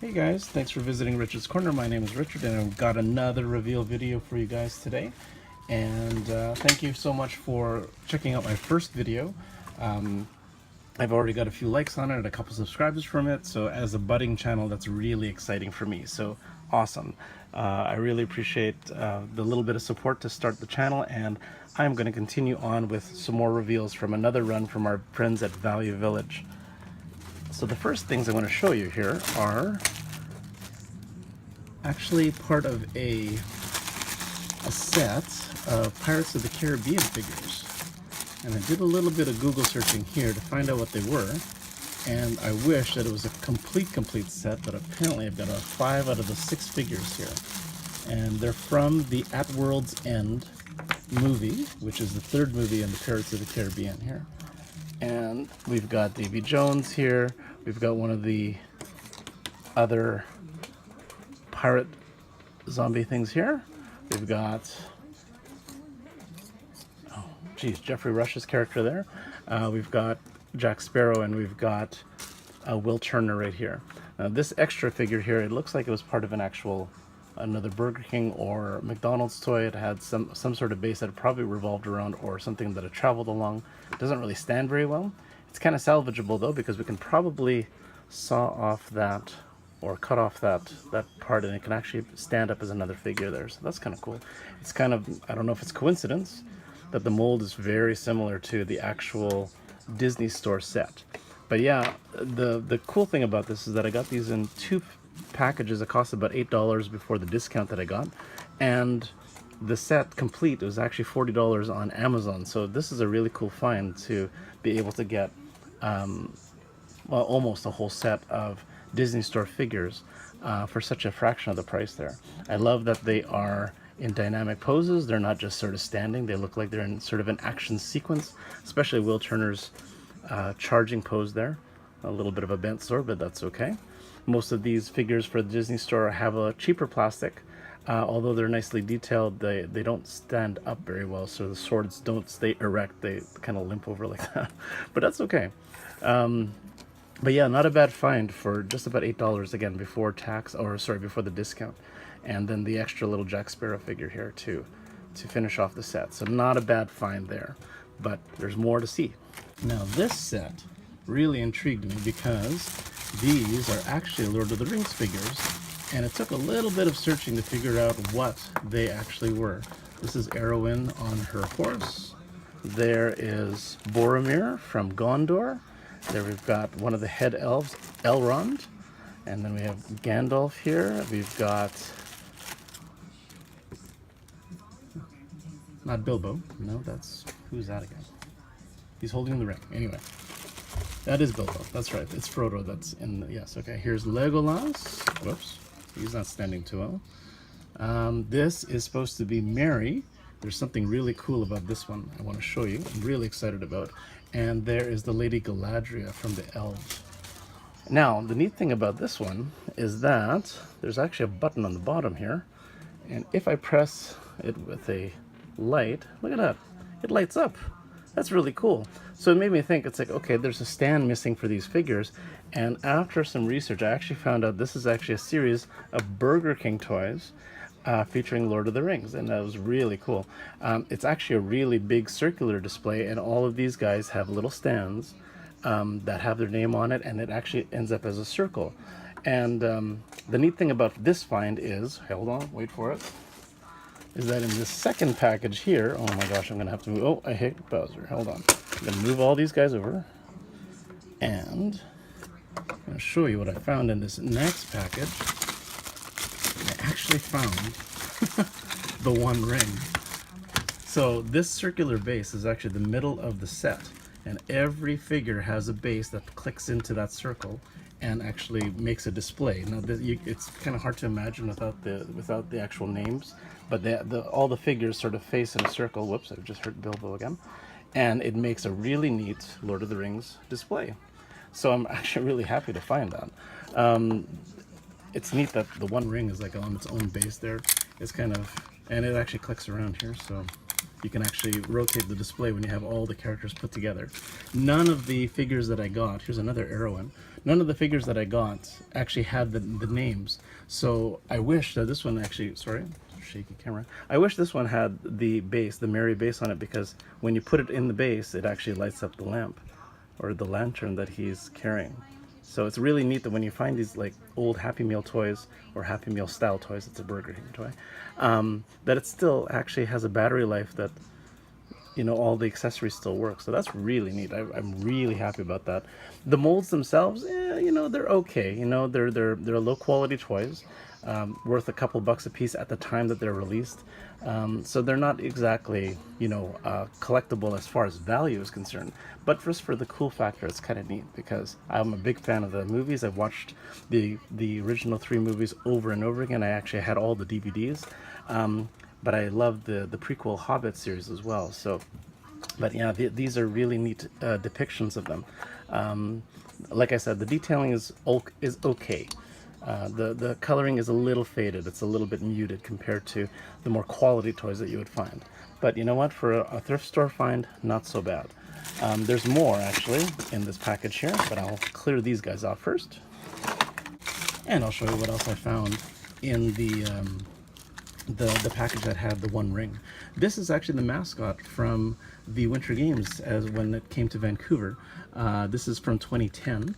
Hey guys, thanks for visiting Richard's Corner. My name is Richard and I've got another reveal video for you guys today. And thank you so much for checking out my first video. I've already got a few likes on it and a couple subscribers from it, so as a budding channel, that's really exciting for me. So awesome. I really appreciate the little bit of support to start the channel, and I'm going to continue on with some more reveals from another run from our friends at Value Village. So the first things I want to show you here are actually part of a set of Pirates of the Caribbean figures. And I did a little bit of Google searching here to find out what they were. And I wish that it was a complete set, but apparently I've got 5 out of the 6 figures here. And they're from the At World's End movie, which is the 3rd movie in the Pirates of the Caribbean here. And we've got Davy Jones here. We've got one of the other pirate zombie things here. We've got, oh geez, Geoffrey Rush's character there. We've got Jack Sparrow, and we've got Will Turner right here. Now this extra figure here, it looks like it was part of another Burger King or McDonald's toy. It had some sort of base that it probably revolved around, or something that it traveled along. It doesn't really stand very well. It's kind of salvageable though, because we can probably saw off that or cut off that part, and it can actually stand up as another figure there. So that's kind of cool. It's kind of, I don't know if it's coincidence that the mold is very similar to the actual Disney Store set. But yeah, the cool thing about this is that I got these in 2 packages. It cost about $8 before the discount that I got, and the set complete was actually $40 on Amazon. So this is a really cool find to be able to get well, almost a whole set of Disney Store figures for such a fraction of the price there. I love that they are in dynamic poses. They're not just sort of standing. They look like they're in sort of an action sequence, especially Will Turner's charging pose there. A little bit of a bent sword, but that's okay. Most of these figures for the Disney Store have a cheaper plastic. Although they're nicely detailed, they don't stand up very well, so the swords don't stay erect. They kind of limp over like that, but that's okay. But yeah, not a bad find for just about $8 again, before tax, or sorry, before the discount. And then the extra little Jack Sparrow figure here too, to finish off the set. So not a bad find there, but there's more to see. Now this set really intrigued me because these are actually Lord of the Rings figures, and it took a little bit of searching to figure out what they actually were. This is Arwen on her horse. There is Boromir from Gondor. There we've got one of the head elves, Elrond. And then we have Gandalf here. We've got, not Bilbo, no, that's, who's that again? He's holding the ring. Anyway, that is Bilbo, that's right, it's Frodo that's in the, yes, okay. Here's Legolas. Whoops, he's not standing too well. This is supposed to be Merry. There's something really cool about this one I want to show you. I'm really excited about. And there is the Lady Galadriel from the Elves. Now, the neat thing about this one is that there's actually a button on the bottom here. And if I press it with a light, look at that, it lights up. That's really cool. So it made me think, it's like, okay, there's a stand missing for these figures. And after some research, I actually found out this is actually a series of Burger King toys featuring Lord of the Rings, and that was really cool. It's actually a really big circular display, and all of these guys have little stands that have their name on it, and it actually ends up as a circle. And the neat thing about this find is, hold on, wait for it, is that in this second package here, oh my gosh, I'm gonna have to move, oh, I hit Bowser, hold on. I'm gonna move all these guys over, and I'm gonna show you what I found in this next package. I actually found the One Ring. So this circular base is actually the middle of the set, and every figure has a base that clicks into that circle and actually makes a display. Now it's kind of hard to imagine without the actual names, but all the figures sort of face in a circle. Whoops, I just hurt Bilbo again. And it makes a really neat Lord of the Rings display. So I'm actually really happy to find that. It's neat that the One Ring is like on its own base there. It's kind of, and it actually clicks around here, so you can actually rotate the display when you have all the characters put together. None of the figures that I got, here's another Erowyn, none of the figures that I got actually had the names. So I wish that this one actually, sorry, shaky camera. I wish this one had the base, the Mary base on it, because when you put it in the base, it actually lights up the lamp or the lantern that he's carrying. So it's really neat that when you find these like old Happy Meal toys or Happy Meal style toys, it's a Burger King toy, that it still actually has a battery life that, you know, all the accessories still work. So that's really neat. I'm really happy about that. The molds themselves, you know, they're okay. You know, they're low quality toys, worth a couple bucks a piece at the time that they're released. So they're not exactly, you know, collectible as far as value is concerned. But just for the cool factor, it's kind of neat because I'm a big fan of the movies. I've watched the original 3 movies over and over again. I actually had all the DVDs. But I love the prequel Hobbit series as well. So, but yeah, these are really neat depictions of them. Like I said, the detailing is okay. The coloring is a little faded. It's a little bit muted compared to the more quality toys that you would find. But you know what? For a thrift store find, not so bad. There's more actually in this package here, but I'll clear these guys off first. And I'll show you what else I found in the package that had the One Ring. This is actually the mascot from the Winter Games as when it came to Vancouver. This is from 2010.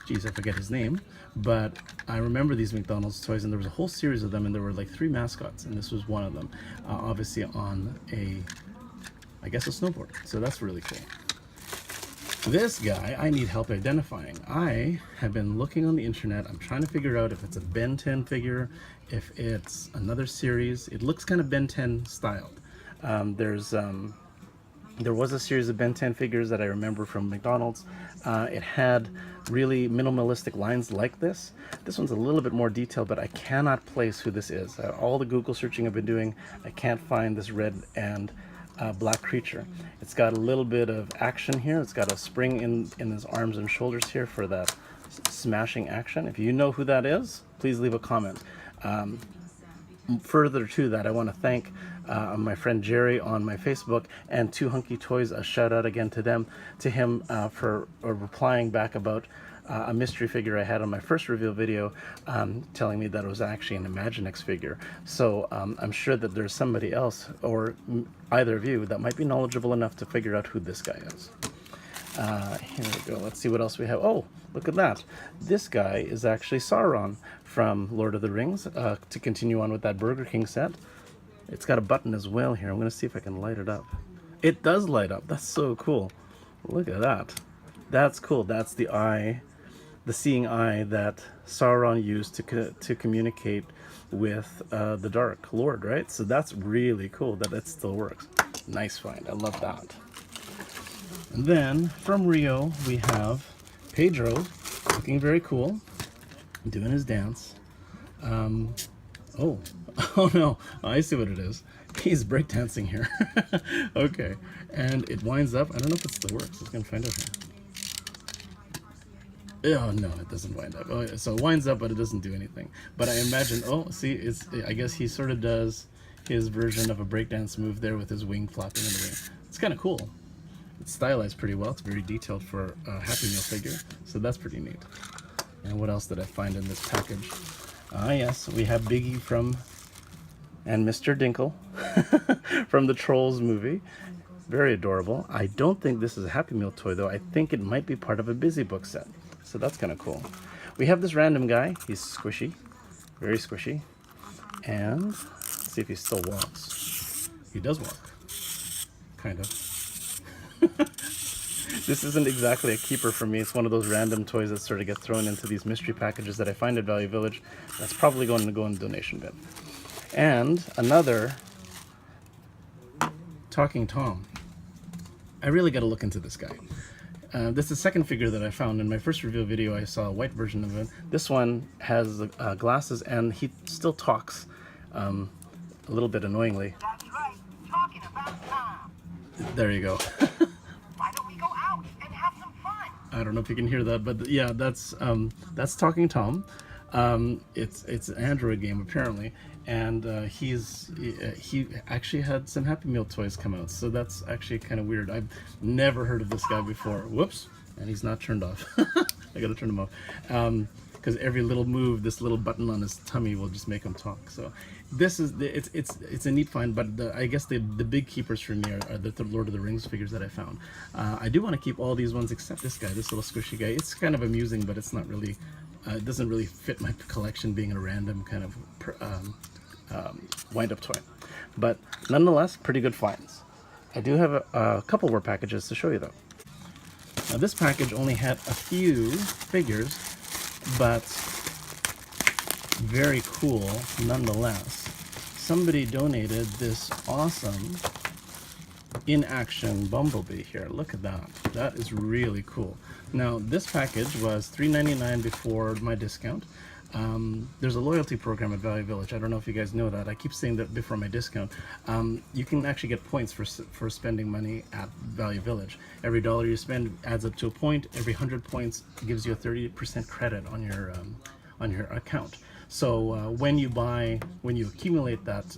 Geez, I forget his name, but I remember these McDonald's toys, and there was a whole series of them, and there were like 3 mascots, and this was one of them, obviously on I guess a snowboard. So that's really cool. This guy, I need help identifying. I have been looking on the internet. I'm trying to figure out if it's a Ben 10 figure, if it's another series. It looks kind of Ben 10 styled. There was a series of Ben 10 figures that I remember from McDonald's. It had really minimalistic lines like this. This one's a little bit more detailed, but I cannot place who this is. All the Google searching I've been doing, I can't find this red and black creature. It's got a little bit of action here. It's got a spring in his arms and shoulders here for that smashing action. If you know who that is, please leave a comment. Further to that, I want to thank my friend Jerry on my Facebook and Two Hunky Toys. A shout out again to him for replying back about a mystery figure I had on my first reveal video, telling me that it was actually an Imaginext figure. So I'm sure that there's somebody else, or either of you, that might be knowledgeable enough to figure out who this guy is. Here we go. Let's see what else we have. Oh, look at that. This guy is actually Sauron from Lord of the Rings, to continue on with that Burger King set. It's got a button as well here. I'm going to see if I can light it up. It does light up. That's so cool. Look at that. That's cool. That's the eye, the seeing eye that Sauron used to communicate with the Dark Lord, right? So that's really cool that it still works. Nice find. I love that. And then from Rio, we have Pedro, looking very cool, doing his dance. Oh no, I see what it is. He's breakdancing here. Okay, and it winds up. I don't know if it still works. Let's go find out here. Oh no, it doesn't wind up. Oh, so it winds up, but it doesn't do anything. But I imagine. Oh, see, I guess he sort of does his version of a breakdance move there with his wing flapping in the wind. It's kind of cool. It's stylized pretty well. It's very detailed for a Happy Meal figure, so that's pretty neat. And what else did I find in this package? Yes, we have Biggie and Mr. Dinkle from the Trolls movie. Very adorable. I don't think this is a Happy Meal toy, though. I think it might be part of a Busy Book set, so that's kind of cool. We have this random guy. He's squishy, very squishy. And let's see if he still walks. He does walk, kind of. This isn't exactly a keeper for me. It's one of those random toys that sort of get thrown into these mystery packages that I find at Value Village. That's probably going to go in the donation bin. And another Talking Tom. I really got to look into this guy. This is the second figure that I found. In my first reveal video, I saw a white version of it. This one has glasses, and he still talks a little bit annoyingly. That's right. Talking about Tom. There you go. Why don't we go out and have some fun? I don't know if you can hear that, but yeah, that's Talking Tom. It's an Android game apparently, and he actually had some Happy Meal toys come out, so that's actually kind of weird. I've never heard of this guy before. Whoops, and he's not turned off. I gotta turn him off. Because every little move, this little button on his tummy will just make him talk. So this is it's a neat find, but I guess the big keepers for me are the Lord of the Rings figures that I found. I do want to keep all these ones except this guy, this little squishy guy. It's kind of amusing, but it's not really it doesn't really fit my collection, being a random kind of wind-up toy. But nonetheless, pretty good finds. I do have a couple more packages to show you though. Now this package only had a few figures, but very cool nonetheless. Somebody donated this awesome in-action Bumblebee here. Look at that. That is really cool. Now this package was $3.99 before my discount. There's a loyalty program at Value Village. I don't know if you guys know that. I keep saying that before my discount. You can actually get points for spending money at Value Village. Every dollar you spend adds up to a point. Every 100 points gives you a 30% credit on your account. So when you accumulate that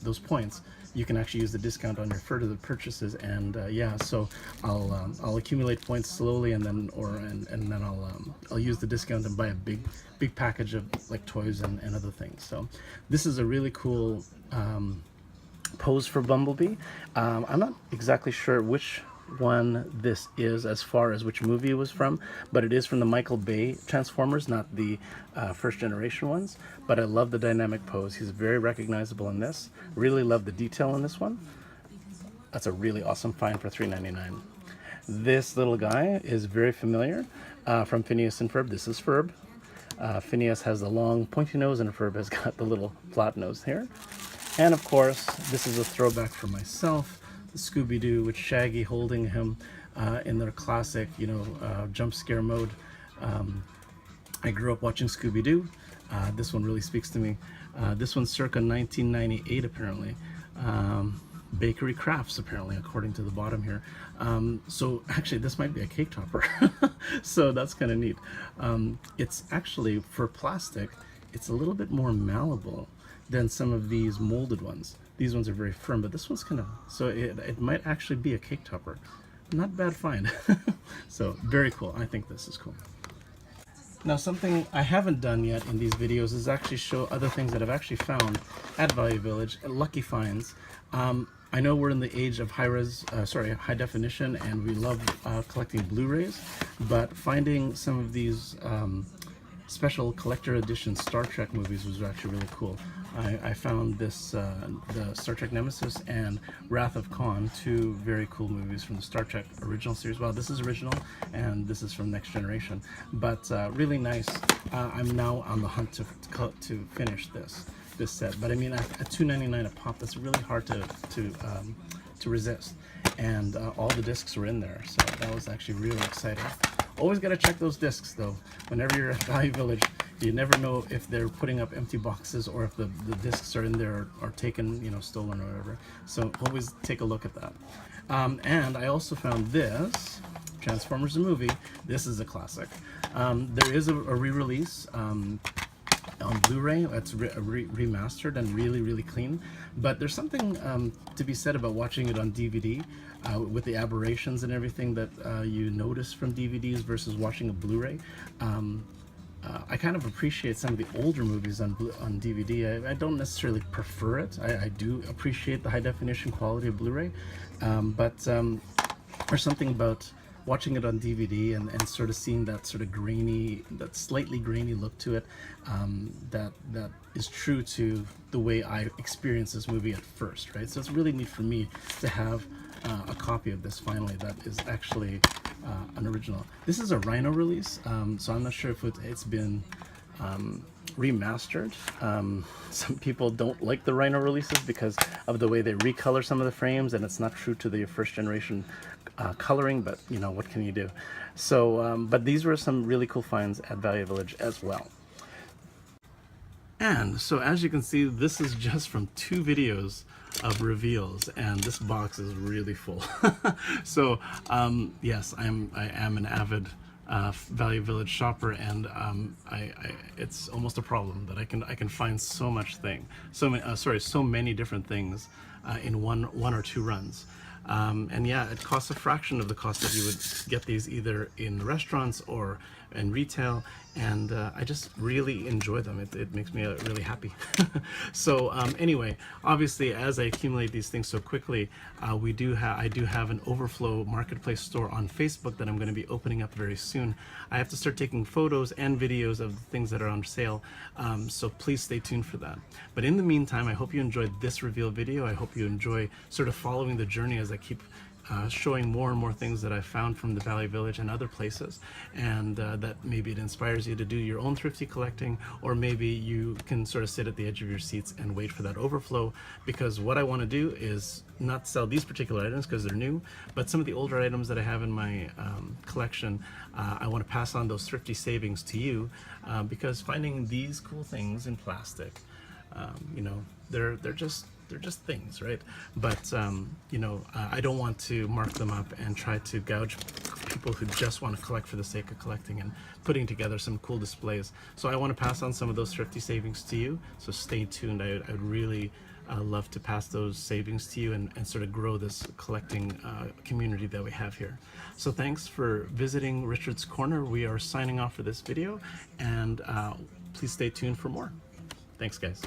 those points, you can actually use the discount on your further purchases. And yeah, so I'll accumulate points slowly, and then I'll use the discount and buy a big package of like toys and other things. So this is a really cool pose for Bumblebee. I'm not exactly sure which one this is as far as which movie it was from, but it is from the Michael Bay Transformers, not the first generation ones. But I love the dynamic pose. He's very recognizable in this. Really love the detail in this one. That's a really awesome find for $3.99. This little guy is very familiar from Phineas and Ferb. This is Ferb. Phineas has the long pointy nose, and Ferb has got the little flat nose here. And of course, this is a throwback for myself. Scooby-Doo with Shaggy holding him in their classic, jump scare mode. I grew up watching Scooby-Doo. This one really speaks to me. This one's circa 1998 apparently. Bakery Crafts apparently, according to the bottom here. So actually this might be a cake topper. So that's kind of neat. It's actually, for plastic, it's a little bit more malleable than some of these molded ones. These ones are very firm, but this one's kind of, so it might actually be a cake topper. Not bad find. So very cool. I think this is cool. Now something I haven't done yet in these videos is actually show other things that I've actually found at Value Village, lucky finds. I know we're in the age of high definition, and we love collecting Blu-rays, but finding some of these special collector edition Star Trek movies was actually really cool. I found this, the Star Trek Nemesis and Wrath of Khan, two very cool movies from the Star Trek original series. Well, this is original, and this is from Next Generation, but really nice. I'm now on the hunt to finish this set, but I mean, at $2.99 a pop, that's really hard to resist. And all the discs were in there, so that was actually really exciting. Always got to check those discs though. Whenever you're at Value Village, you never know if they're putting up empty boxes or if the discs are in there or taken, stolen or whatever. So always take a look at that. And I also found this, Transformers the movie. This is a classic. There is a re-release on Blu-ray. It's remastered and really, really clean. But there's something to be said about watching it on DVD with the aberrations and everything that you notice from DVDs versus watching a Blu-ray. I kind of appreciate some of the older movies on DVD. I don't necessarily prefer it. I do appreciate the high definition quality of Blu-ray, but there's something about watching it on DVD and sort of seeing that sort of grainy, that slightly grainy look to it, that is true to the way I experienced this movie at first, right? So it's really neat for me to have a copy of this finally that is actually an original. This is a Rhino release, so I'm not sure if it's been remastered. Some people don't like the Rhino releases because of the way they recolor some of the frames, and it's not true to the first generation coloring, but what can you do? So but these were some really cool finds at Value Village as well. And so as you can see, this is just from 2 videos of reveals, and this box is really full. So yes, I am an avid Value Village shopper, and it's almost a problem that I can find so so many different things in one or two runs. And yeah, it costs a fraction of the cost that you would get these either in restaurants or in retail, and I just really enjoy them. It makes me really happy. So anyway, obviously, as I accumulate these things so quickly, I do have an Overflow Marketplace store on Facebook that I'm going to be opening up very soon. I have to start taking photos and videos of the things that are on sale, so please stay tuned for that. But in the meantime, I hope you enjoyed this reveal video. I hope you enjoy sort of following the journey as I keep showing more and more things that I've found from the Value Village and other places, and that maybe it inspires you to do your own thrifty collecting, or maybe you can sort of sit at the edge of your seats and wait for that overflow, because what I want to do is not sell these particular items because they're new, but some of the older items that I have in my collection, I want to pass on those thrifty savings to you, because finding these cool things in plastic, you know, they're just things, right? But you know, I don't want to mark them up and try to gouge people who just want to collect for the sake of collecting and putting together some cool displays. So I want to pass on some of those thrifty savings to you, so stay tuned. I'd really love to pass those savings to you and sort of grow this collecting community that we have here. So thanks for visiting Richard's Corner. We are signing off for this video, and please stay tuned for more. Thanks, guys.